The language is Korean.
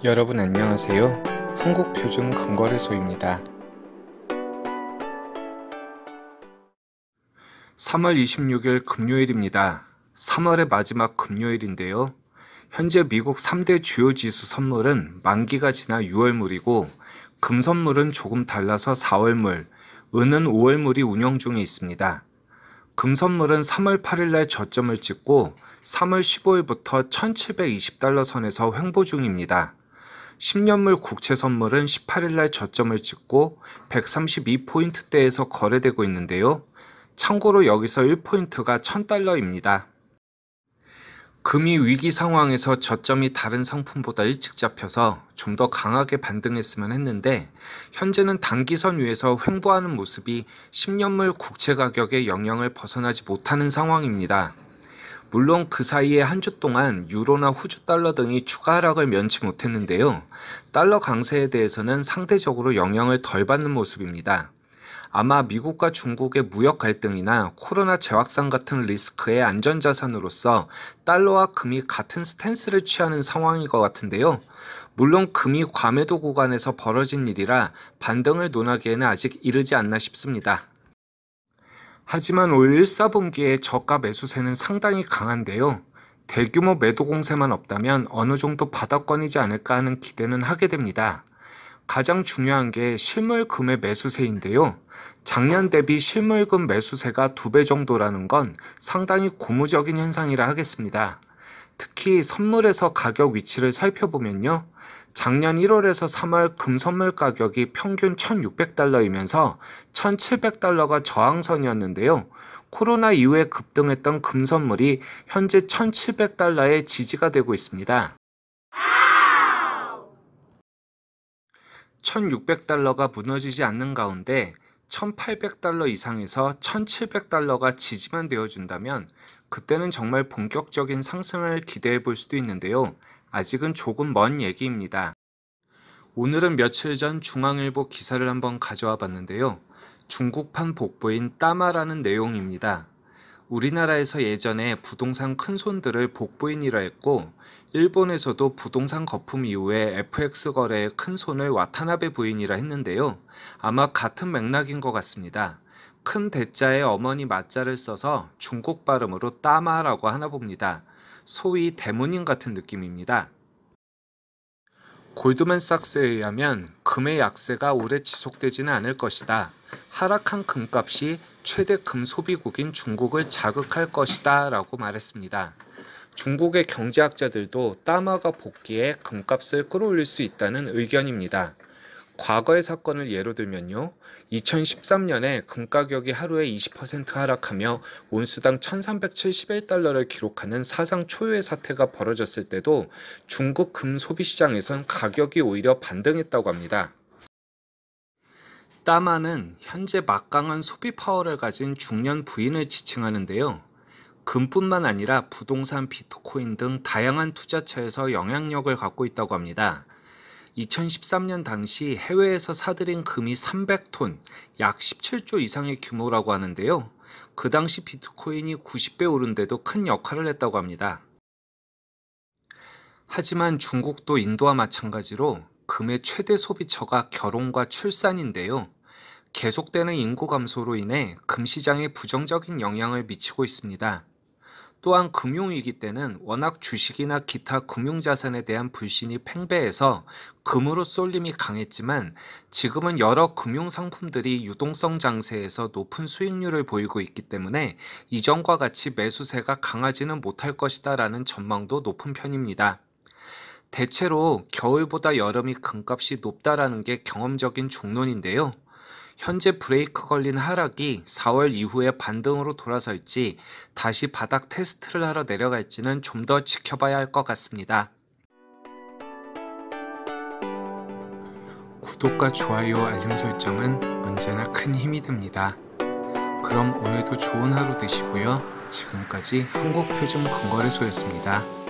여러분 안녕하세요. 한국표준건거래소입니다. 3월 26일 금요일입니다. 3월의 마지막 금요일인데요. 현재 미국 3대 주요 지수 선물은 만기가 지나 6월물이고 금 선물은 조금 달라서 4월물, 은은 5월물이 운영 중에 있습니다. 금 선물은 3월 8일날 저점을 찍고 3월 15일부터 1720달러 선에서 횡보 중입니다. 10년물 국채 선물은 18일날 저점을 찍고 132포인트대에서 거래되고 있는데요. 참고로 여기서 1포인트가 1000달러입니다. 금이 위기 상황에서 저점이 다른 상품보다 일찍 잡혀서 좀 더 강하게 반등했으면 했는데 현재는 단기선 위에서 횡보하는 모습이 10년물 국채 가격의 영향을 벗어나지 못하는 상황입니다. 물론 그 사이에 한 주 동안 유로나 호주 달러 등이 추가 하락을 면치 못했는데요. 달러 강세에 대해서는 상대적으로 영향을 덜 받는 모습입니다. 아마 미국과 중국의 무역 갈등이나 코로나 재확산 같은 리스크의 안전자산으로서 달러와 금이 같은 스탠스를 취하는 상황인 것 같은데요. 물론 금이 과매도 구간에서 벌어진 일이라 반등을 논하기에는 아직 이르지 않나 싶습니다. 하지만 올 1, 4분기에 저가 매수세는 상당히 강한데요. 대규모 매도 공세만 없다면 어느 정도 바닥권이지 않을까 하는 기대는 하게 됩니다. 가장 중요한 게 실물금의 매수세인데요. 작년 대비 실물금 매수세가 2배 정도라는 건 상당히 고무적인 현상이라 하겠습니다. 특히 선물에서 가격 위치를 살펴보면요. 작년 1월에서 3월 금 선물 가격이 평균 1600달러이면서 1700달러가 저항선이었는데요. 코로나 이후에 급등했던 금 선물이 현재 1700달러의 지지가 되고 있습니다. 1600달러가 무너지지 않는 가운데 1800달러 이상에서 1700달러가 지지만 되어준다면 그때는 정말 본격적인 상승을 기대해 볼 수도 있는데요. 아직은 조금 먼 얘기입니다. 오늘은 며칠 전 중앙일보 기사를 한번 가져와 봤는데요. 중국판 복부인 따마라는 내용입니다. 우리나라에서 예전에 부동산 큰손들을 복부인이라 했고 일본에서도 부동산 거품 이후에 FX 거래의 큰손을 와타나베 부인이라 했는데요. 아마 같은 맥락인 것 같습니다. 큰 대자에 어머니 맞자를 써서 중국 발음으로 따마라고 하나 봅니다. 소위 대모님 같은 느낌입니다. 골드만삭스에 의하면 금의 약세가 오래 지속되지는 않을 것이다. 하락한 금값이 최대 금 소비국인 중국을 자극할 것이다 라고 말했습니다. 중국의 경제학자들도 따마가 복귀해 금값을 끌어올릴 수 있다는 의견입니다. 과거의 사건을 예로 들면요. 2013년에 금 가격이 하루에 20% 하락하며 온수당 1371달러를 기록하는 사상 초유의 사태가 벌어졌을 때도 중국 금 소비 시장에선 가격이 오히려 반등했다고 합니다. 따마는 현재 막강한 소비 파워를 가진 중년 부인을 지칭하는데요. 금뿐만 아니라 부동산, 비트코인 등 다양한 투자처에서 영향력을 갖고 있다고 합니다. 2013년 당시 해외에서 사들인 금이 300톤, 약 17조 이상의 규모라고 하는데요. 그 당시 비트코인이 90배 오른 데도 큰 역할을 했다고 합니다. 하지만 중국도 인도와 마찬가지로 금의 최대 소비처가 결혼과 출산인데요. 계속되는 인구 감소로 인해 금 시장에 부정적인 영향을 미치고 있습니다. 또한 금융위기 때는 워낙 주식이나 기타 금융자산에 대한 불신이 팽배해서 금으로 쏠림이 강했지만 지금은 여러 금융상품들이 유동성 장세에서 높은 수익률을 보이고 있기 때문에 이전과 같이 매수세가 강하지는 못할 것이다 라는 전망도 높은 편입니다. 대체로 겨울보다 여름이 금값이 높다라는 게 경험적인 중론인데요. 현재 브레이크 걸린 하락이 4월 이후에 반등으로 돌아설지 다시 바닥 테스트를 하러 내려갈지는 좀 더 지켜봐야 할 것 같습니다. 구독과 좋아요, 알림 설정은 언제나 큰 힘이 됩니다. 그럼 오늘도 좋은 하루 되시고요. 지금까지 한국표준건거래소였습니다.